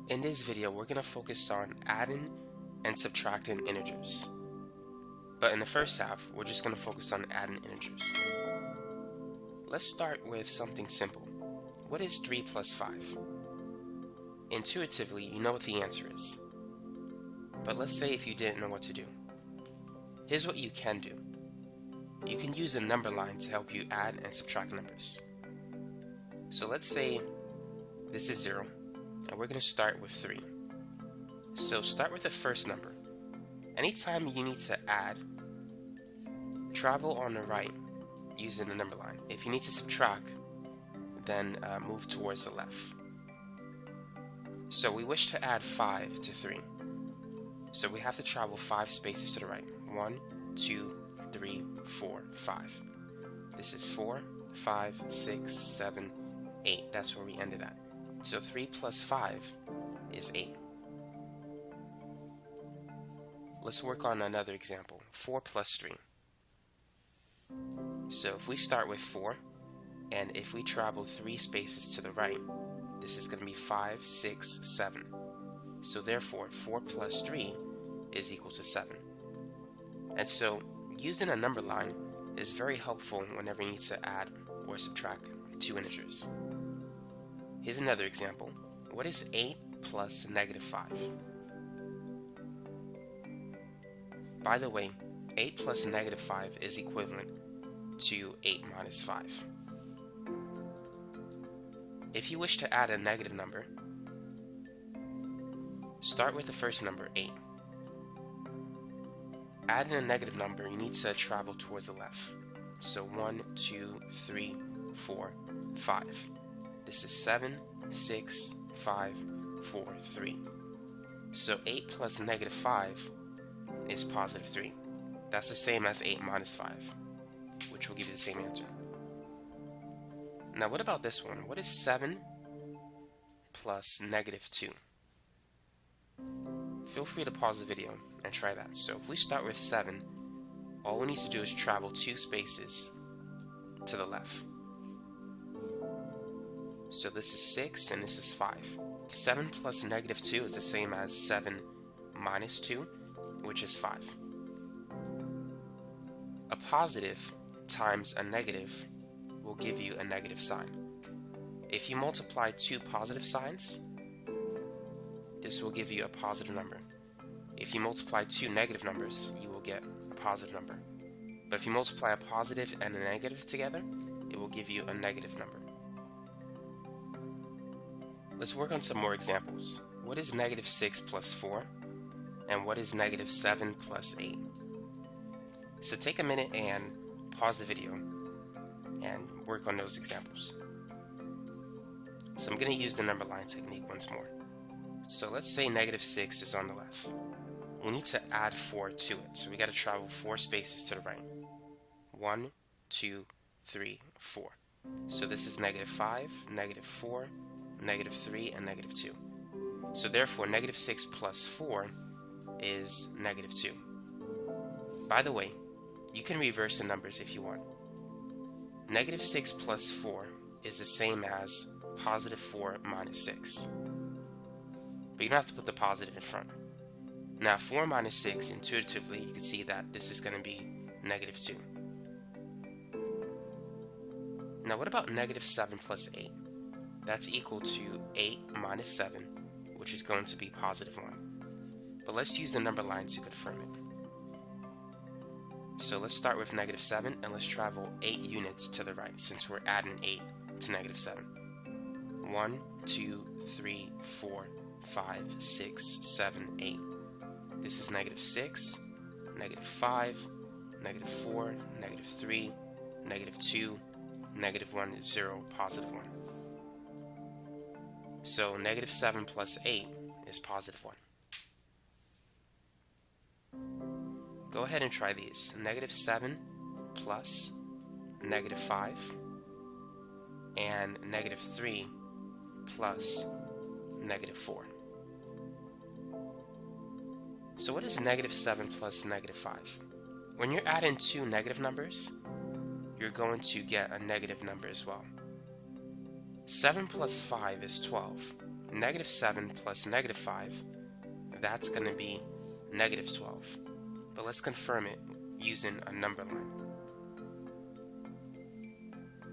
In this video, we're going to focus on adding and subtracting integers. But in the first half, we're just going to focus on adding integers. Let's start with something simple. What is 3 plus 5? Intuitively, you know what the answer is. But let's say if you didn't know what to do. Here's what you can do. You can use a number line to help you add and subtract numbers. So let's say this is 0, and we're going to start with 3. So start with the first number. Anytime you need to add, travel on the right using the number line. If you need to subtract, then move towards the left. So we wish to add 5 to 3. So we have to travel 5 spaces to the right. 1, 2, 3, 4, 5. This is 4, 5, 6, 7, 8. That's where we ended at. So 3 plus 5 is 8. Let's work on another example. 4 plus 3. So if we start with 4, and if we travel 3 spaces to the right, this is going to be 5, 6, 7. So therefore, 4 plus 3 is equal to 7. And so, using a number line is very helpful whenever you need to add or subtract two integers. Here's another example. What is 8 plus negative 5? By the way, 8 plus negative 5 is equivalent to 8 minus 5. If you wish to add a negative number, start with the first number, 8. Adding a negative number, you need to travel towards the left. So 1, 2, 3, 4, 5. This is 7, 6, 5, 4, 3. So 8 plus negative 5 is positive 3. That's the same as 8 minus 5, which will give you the same answer. Now what about this one? What is 7 plus negative 2? Feel free to pause the video and try that. So if we start with 7, all we need to do is travel 2 spaces to the left. So this is 6 and this is 5. 7 plus negative 2 is the same as 7 minus 2, which is 5. A positive times a negative will give you a negative sign. If you multiply 2 positive signs, this will give you a positive number. If you multiply 2 negative numbers, you will get a positive number. But if you multiply a positive and a negative together, it will give you a negative number. Let's work on some more examples. What is negative 6 plus 4? And what is negative 7 plus 8? So take a minute and pause the video and work on those examples. So I'm going to use the number line technique once more. So let's say negative 6 is on the left. We need to add 4 to it, so we got to travel 4 spaces to the right. 1, 2, 3, 4. So this is negative 5, negative 4, negative 3, and negative 2. So therefore, negative 6 plus 4 is negative 2. By the way, you can reverse the numbers if you want. Negative 6 plus 4 is the same as positive 4 minus 6. But you don't have to put the positive in front. Now 4 minus 6, intuitively you can see that this is going to be negative 2. Now what about negative 7 plus 8? That's equal to 8 minus 7, which is going to be positive 1. But let's use the number line to confirm it. So let's start with negative 7 and let's travel 8 units to the right since we're adding 8 to negative 7. 1, 2, 3, 4, 5, 6, 7, 8. This is negative 6, negative 5, negative 4, negative 3, negative 2, negative 1, 0, positive 1. So negative 7 plus 8 is positive 1. Go ahead and try these. Negative 7 plus negative 5 and negative 3 plus negative 4. So what is negative 7 plus negative 5? When you're adding two negative numbers, you're going to get a negative number as well. 7 plus 5 is 12. negative 7 plus negative 5, that's going to be negative 12. But let's confirm it using a number line.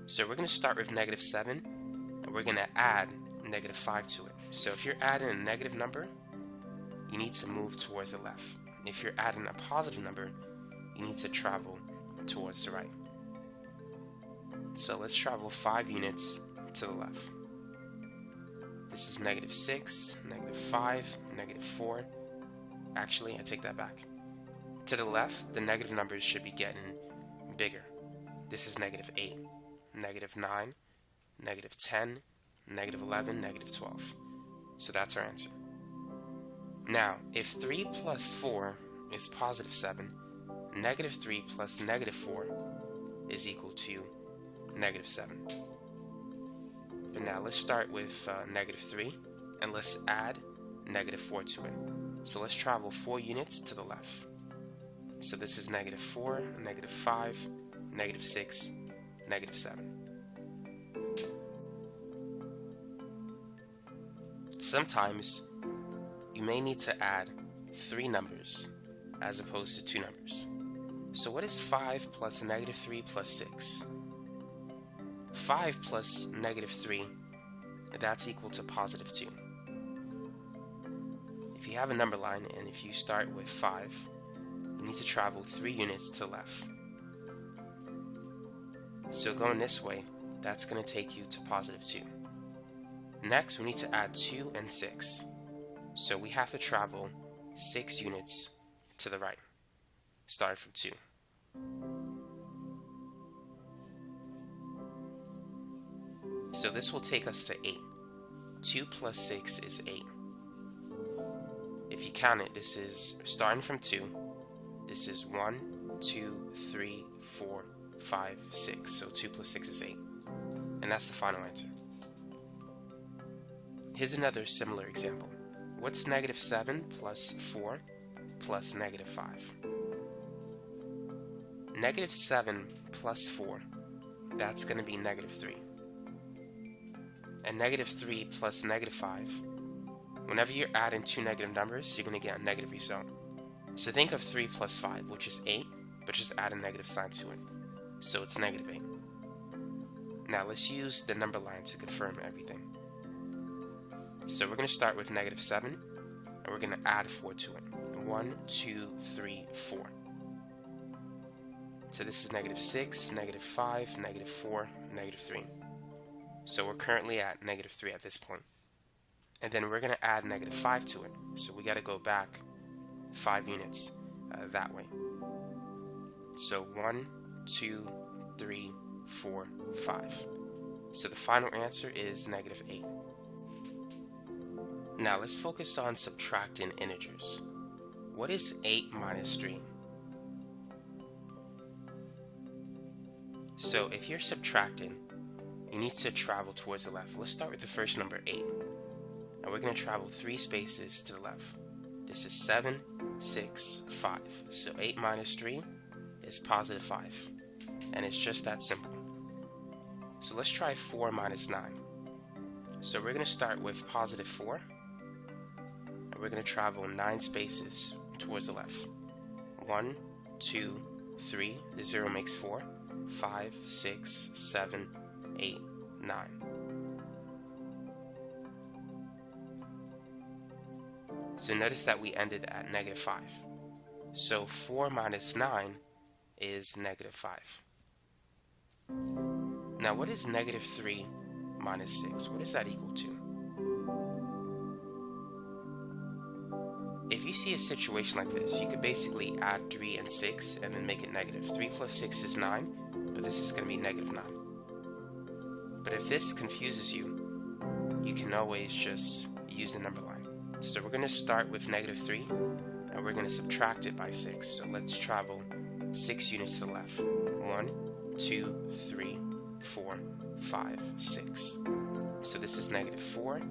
So we're going to start with negative 7, and we're going to add negative 5 to it. So if you're adding a negative number, you need to move towards the left. If you're adding a positive number, you need to travel towards the right. So let's travel 5 units to the left. This is negative 6, negative 5, negative 4. Actually, I take that back. To the left, the negative numbers should be getting bigger. This is negative 8, negative 9, negative 10, negative 11, negative 12. So that's our answer. Now, if 3 plus 4 is positive 7, negative 3 plus negative 4 is equal to negative 7. But now let's start with negative 3, and let's add negative 4 to it. So let's travel 4 units to the left. So this is negative 4, negative 5, negative 6, negative 7. Sometimes you may need to add 3 numbers as opposed to 2 numbers. So what is 5 plus negative 3 plus 6? 5 plus negative 3, that's equal to positive 2. If you have a number line and if you start with 5, you need to travel 3 units to the left. So going this way, that's going to take you to positive 2. Next, we need to add 2 and 6. So we have to travel 6 units to the right, starting from 2. So this will take us to 8. 2 plus 6 is 8. If you count it, this is starting from 2. This is 1, 2, 3, 4, 5, 6. So 2 plus 6 is 8. And that's the final answer. Here's another similar example. What's negative 7 plus 4 plus negative 5? Negative 7 plus 4, that's going to be negative 3. And negative 3 plus negative 5, whenever you're adding 2 negative numbers, you're going to get a negative result. So think of 3 plus 5, which is 8, but just add a negative sign to it. So it's negative 8. Now let's use the number line to confirm everything. So we're going to start with negative 7, and we're going to add 4 to it. 1, 2, 3, 4. So this is negative 6, negative 5, negative 4, negative 3. So we're currently at negative 3 at this point. And then we're going to add negative 5 to it. So we got to go back 5 units that way. So 1, 2, 3, 4, 5. So the final answer is negative 8. Now let's focus on subtracting integers. What is 8 minus 3? So if you're subtracting, you need to travel towards the left. Let's start with the first number, 8. And we're going to travel 3 spaces to the left. This is 7, 6, 5. So 8 minus 3 is positive 5. And it's just that simple. So let's try 4 minus 9. So we're going to start with positive 4. And we're going to travel 9 spaces towards the left. 1, 2, 3. The 0 makes 4. 5, 6, 7, 8, 9. So notice that we ended at negative 5. So 4 minus 9 is negative 5. Now what is negative 3 minus 6? What is that equal to? If you see a situation like this, you could basically add 3 and 6 and then make it negative. 3 plus 6 is 9, but this is going to be negative 9. But if this confuses you, you can always just use the number line. So we're going to start with negative 3, and we're going to subtract it by 6. So let's travel 6 units to the left. 1, 2, 3, 4, 5, 6. So this is negative 4,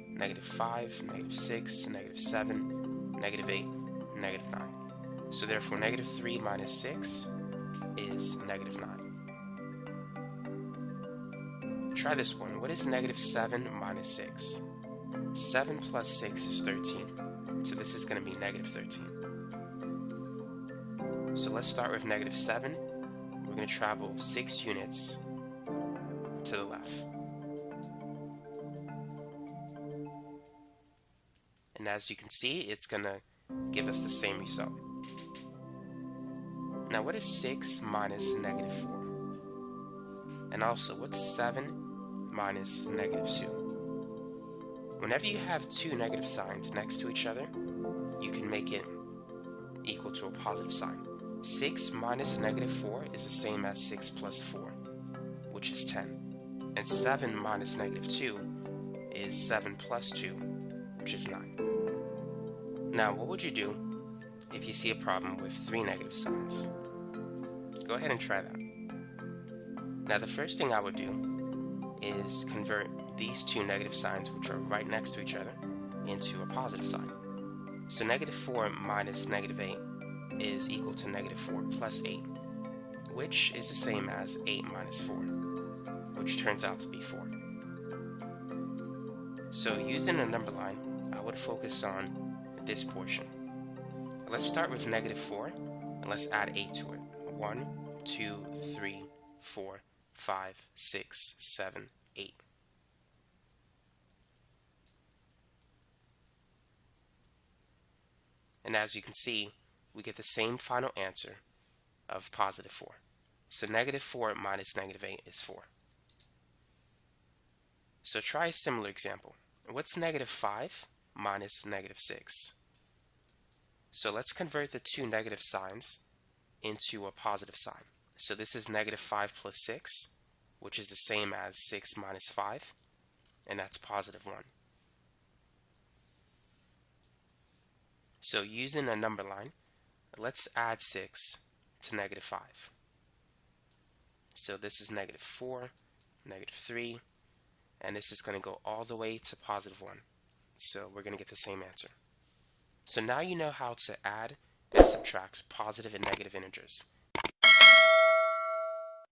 negative 5, negative 6, negative 7, negative 8, negative 9. So therefore negative 3 minus 6 is negative 9. Try this one. What is negative 7 minus 6? 7 plus 6 is 13. So this is going to be negative 13. So let's start with negative 7. We're going to travel 6 units to the left. And as you can see, it's going to give us the same result. Now, what is 6 minus negative 4? And also, what's 7 minus negative 2? Whenever you have two negative signs next to each other, you can make it equal to a positive sign. 6 minus negative 4 is the same as 6 plus 4, which is 10. And 7 minus negative 2 is 7 plus 2, which is 9. Now, what would you do if you see a problem with 3 negative signs? Go ahead and try that. Now, the first thing I would do is convert these two negative signs, which are right next to each other, into a positive sign. So negative 4 minus negative 8 is equal to negative 4 plus 8, which is the same as 8 minus 4, which turns out to be 4. So using a number line, I would focus on this portion. Let's start with negative 4, and let's add 8 to it. 1, 2, 3, 4, 5, 6, 7, 8. And as you can see, we get the same final answer of positive 4. So negative 4 minus negative 8 is 4. So try a similar example. What's negative 5 minus negative 6? So let's convert the two negative signs into a positive sign. So this is negative 5 plus 6, which is the same as 6 minus 5, and that's positive 1. So using a number line, let's add 6 to negative 5. So this is negative 4, negative 3, and this is going to go all the way to positive 1. So we're going to get the same answer. So now you know how to add and subtract positive and negative integers.